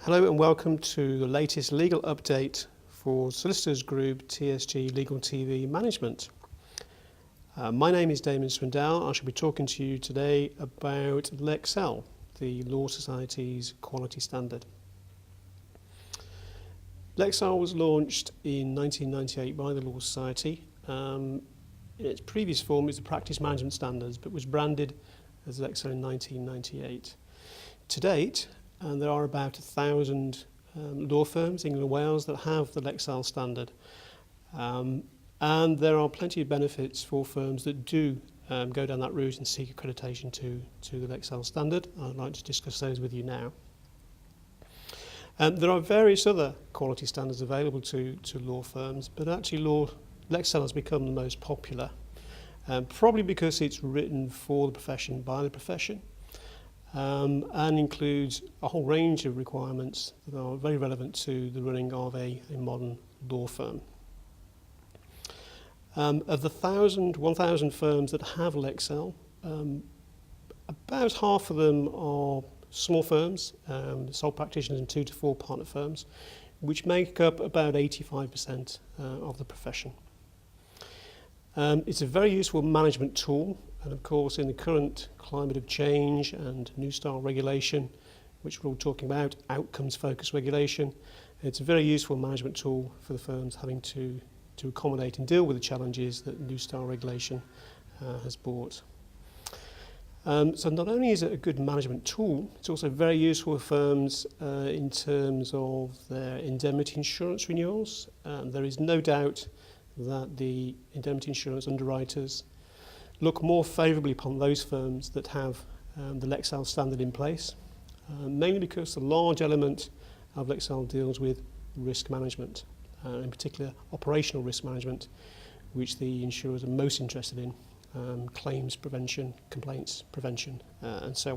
Hello and welcome to the latest legal update for Solicitors Group TSGLegalTV Management. My name is Damon Swindell. I shall be talking to you today about Lexcel, the Law Society's quality standard. Lexcel was launched in 1998 by the Law Society. In its previous form, it was the Practice Management Standards, but was branded as Lexcel in 1998. To date, there are about 1,000 law firms, England and Wales, that have the Lexcel standard. And there are plenty of benefits for firms that do go down that route and seek accreditation to the Lexcel standard. I'd like to discuss those with you now. There are various other quality standards available to law firms, but actually Lexcel has become the most popular, probably because it's written for the profession, by the profession, and includes a whole range of requirements that are very relevant to the running of a modern law firm. Of the 1,000 firms that have Lexcel, about half of them are small firms, sole practitioners and 2 to 4 partner firms, which make up about 85% of the profession. It's a very useful management tool, and of course in the current climate of change and new style regulation, which we're all talking about, outcomes focused regulation, it's a very useful management tool for the firms having to accommodate and deal with the challenges that new style regulation has brought. So not only is it a good management tool, it's also very useful for firms in terms of their indemnity insurance renewals. There is no doubt that the indemnity insurance underwriters look more favourably upon those firms that have the Lexcel standard in place, mainly because the large element of Lexcel deals with risk management, in particular operational risk management, which the insurers are most interested in, claims prevention, complaints prevention, and so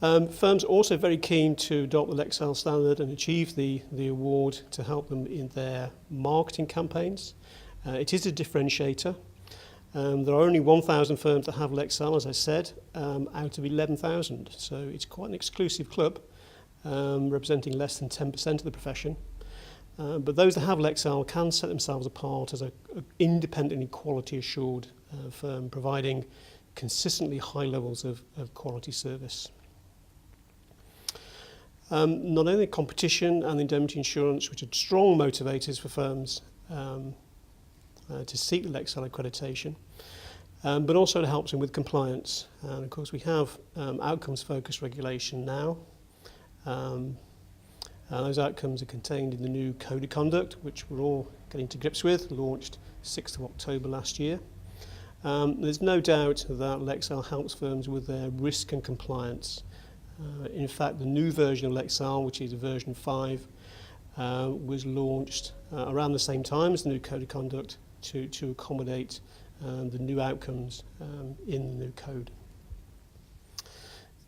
on. Firms are also very keen to adopt the Lexcel standard and achieve the award to help them in their marketing campaigns. It is a differentiator. There are only 1,000 firms that have Lexcel, as I said, out of 11,000. So it's quite an exclusive club, representing less than 10% of the profession. But those that have Lexcel can set themselves apart as an independently quality assured firm, providing consistently high levels of quality service. Not only competition and indemnity insurance, which are strong motivators for firms to seek the Lexcel accreditation, but also it helps them with compliance. And of course we have outcomes focused regulation now. Those outcomes are contained in the new Code of Conduct, which we're all getting to grips with, launched 6th of October last year. There's no doubt that Lexcel helps firms with their risk and compliance. In fact, the new version of Lexcel, which is version 5, was launched around the same time as the new Code of Conduct to accommodate the new outcomes in the new code.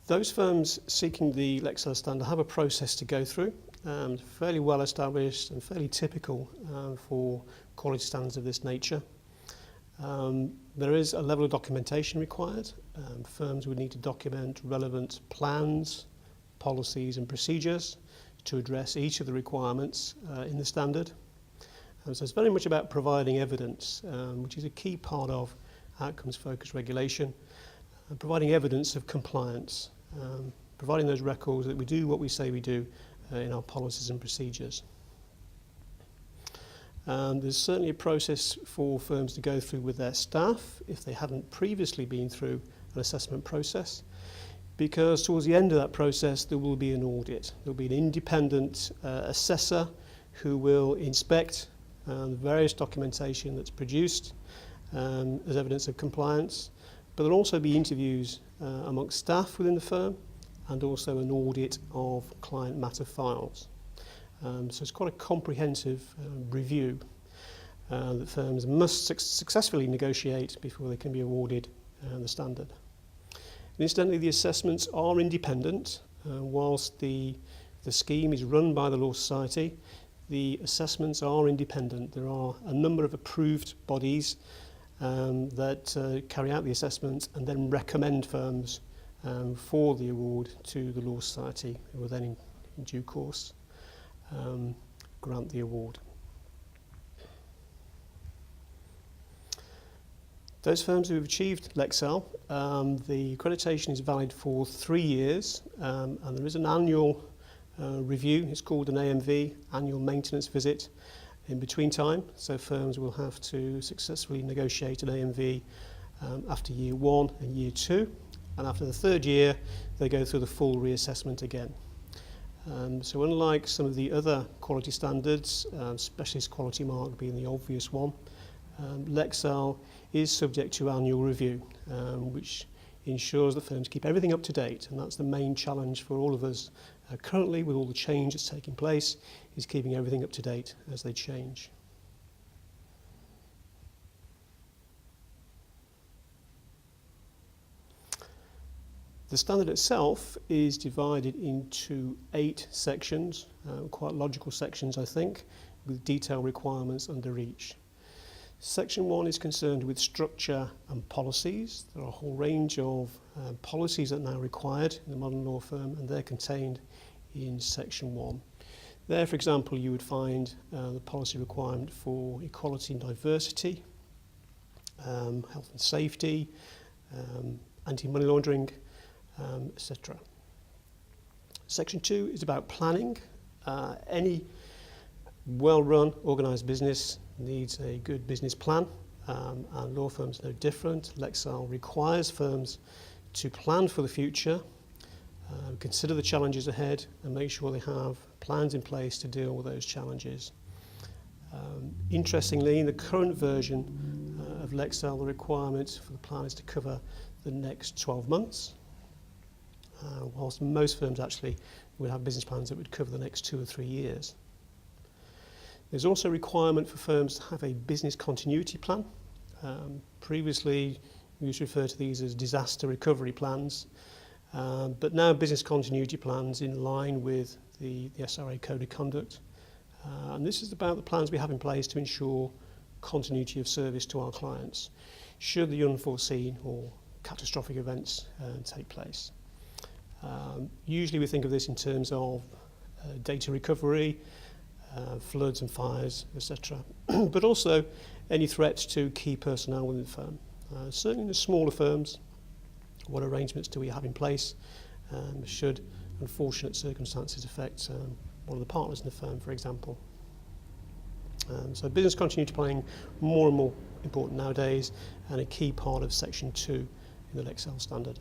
Those firms seeking the Lexcel standard have a process to go through, fairly well established and fairly typical for quality standards of this nature. There is a level of documentation required. Firms would need to document relevant plans, policies and procedures to address each of the requirements in the standard. So it's very much about providing evidence, which is a key part of outcomes focused regulation, providing evidence of compliance, providing those records that we do what we say we do in our policies and procedures. There's certainly a process for firms to go through with their staff if they hadn't previously been through an assessment process, because towards the end of that process there will be an audit. There will be an independent assessor who will inspect the various documentation that's produced as evidence of compliance, but there will also be interviews amongst staff within the firm and also an audit of client matter files. So it's quite a comprehensive review that firms must successfully negotiate before they can be awarded the standard. And incidentally, the assessments are independent. Whilst the scheme is run by the Law Society, the assessments are independent. There are a number of approved bodies that carry out the assessments and then recommend firms for the award to the Law Society, who will then in due course grant the award. Those firms who have achieved Lexcel, the accreditation is valid for 3 years, and there is an annual review. It's called an AMV, annual maintenance visit, in between time. So firms will have to successfully negotiate an AMV after year 1 and year 2, and after the 3rd year they go through the full reassessment again. So unlike some of the other quality standards, specialist quality mark being the obvious one, Lexcel is subject to annual review, which ensures that firms keep everything up to date, and that's the main challenge for all of us currently with all the change that's taking place, is keeping everything up to date as they change. The standard itself is divided into 8 sections, quite logical sections I think, with detailed requirements under each. Section 1 is concerned with structure and policies. There are a whole range of policies that are now required in the modern law firm, and they're contained in Section 1. There, for example, you would find the policy requirement for equality and diversity, health and safety, anti-money laundering, etc. Section 2 is about planning. Any well-run, organised business needs a good business plan, and law firms are no different. Lexcel requires firms to plan for the future, consider the challenges ahead, and make sure they have plans in place to deal with those challenges. Interestingly, in the current version of Lexcel, the requirement for the plan is to cover the next 12 months, whilst most firms actually would have business plans that would cover the next 2 or 3 years. There's also a requirement for firms to have a business continuity plan. Previously, we used to refer to these as disaster recovery plans, but now business continuity plans in line with the SRA Code of Conduct. And this is about the plans we have in place to ensure continuity of service to our clients, should the unforeseen or catastrophic events take place. Usually we think of this in terms of data recovery, floods and fires, etc. But also any threats to key personnel within the firm. Certainly in the smaller firms, what arrangements do we have in place should unfortunate circumstances affect one of the partners in the firm, for example. So business continuity planning, more and more important nowadays, and a key part of Section 2 in the Lexcel standard.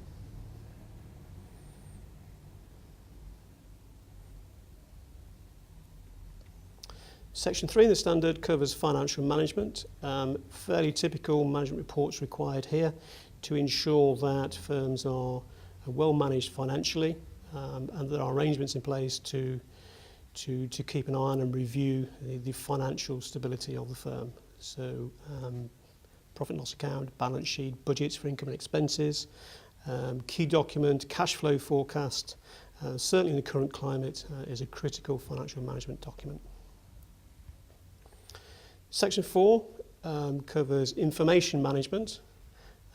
Section 3 in the standard covers financial management. Fairly typical management reports required here to ensure that firms are well managed financially, and there are arrangements in place to keep an eye on and review the financial stability of the firm. So profit and loss account, balance sheet, budgets for income and expenses, key document, cash flow forecast, certainly in the current climate is a critical financial management document. Section 4 covers information management.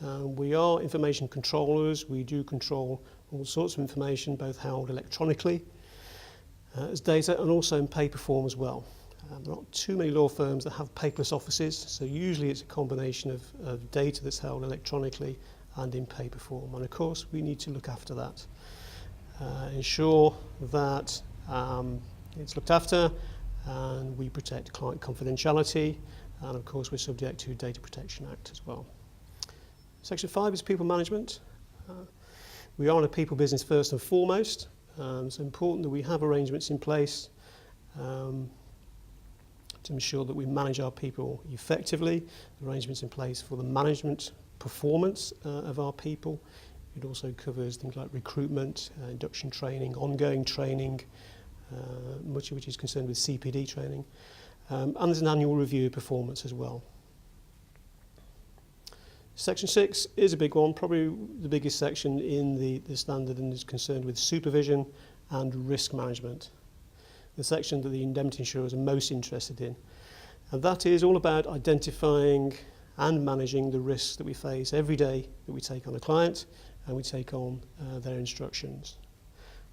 We are information controllers. We do control all sorts of information, both held electronically as data and also in paper form as well. There aren't too many law firms that have paperless offices, so usually it's a combination of data that's held electronically and in paper form. And of course, we need to look after that. Ensure that it's looked after, and we protect client confidentiality, and of course we're subject to Data Protection Act as well. Section 5 is people management. We are in a people business first and foremost, so it's important that we have arrangements in place to ensure that we manage our people effectively, arrangements in place for the management performance of our people. It also covers things like recruitment, induction training, ongoing training, much of which is concerned with CPD training, and there's an annual review of performance as well. Section 6 is a big one, probably the biggest section in the standard, and is concerned with supervision and risk management, the section that the indemnity insurers are most interested in. And that is all about identifying and managing the risks that we face every day that we take on a client, and we take on their instructions.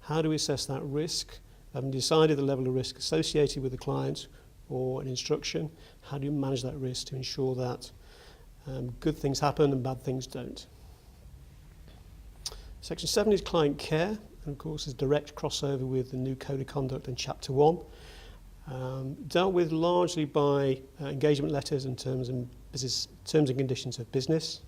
How do we assess that risk? Having decided the level of risk associated with the client or an instruction, how do you manage that risk to ensure that good things happen and bad things don't? Section 7 is client care, and of course is direct crossover with the new Code of Conduct in Chapter 1. Dealt with largely by engagement letters and terms and conditions of business,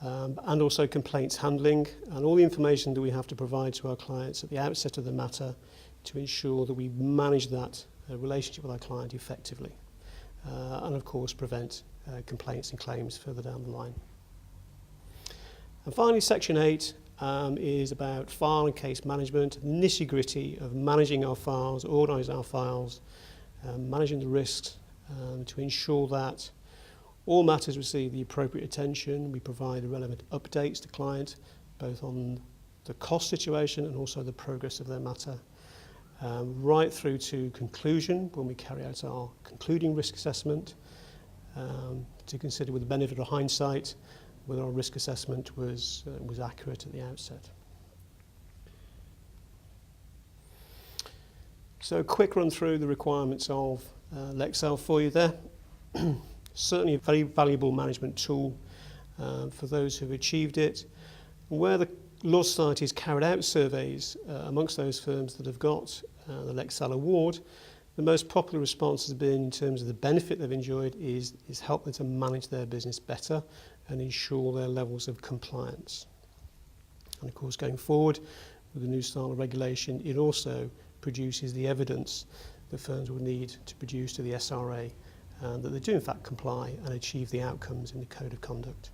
and also complaints handling and all the information that we have to provide to our clients at the outset of the matter to ensure that we manage that relationship with our client effectively, and of course prevent complaints and claims further down the line. And finally, Section 8 is about file and case management, nitty-gritty of managing our files, organising our files, managing the risks to ensure that all matters receive the appropriate attention. We provide relevant updates to client, both on the cost situation and also the progress of their matter, right through to conclusion when we carry out our concluding risk assessment, to consider with the benefit of hindsight whether our risk assessment was accurate at the outset. So a quick run through the requirements of Lexcel for you there. Certainly a very valuable management tool for those who have achieved it. Where the Law Society has carried out surveys amongst those firms that have got the Lexcel award, the most popular response has been, in terms of the benefit they've enjoyed, is help them to manage their business better and ensure their levels of compliance. And of course, going forward with the new style of regulation, it also produces the evidence that firms will need to produce to the SRA that they do in fact comply and achieve the outcomes in the Code of Conduct.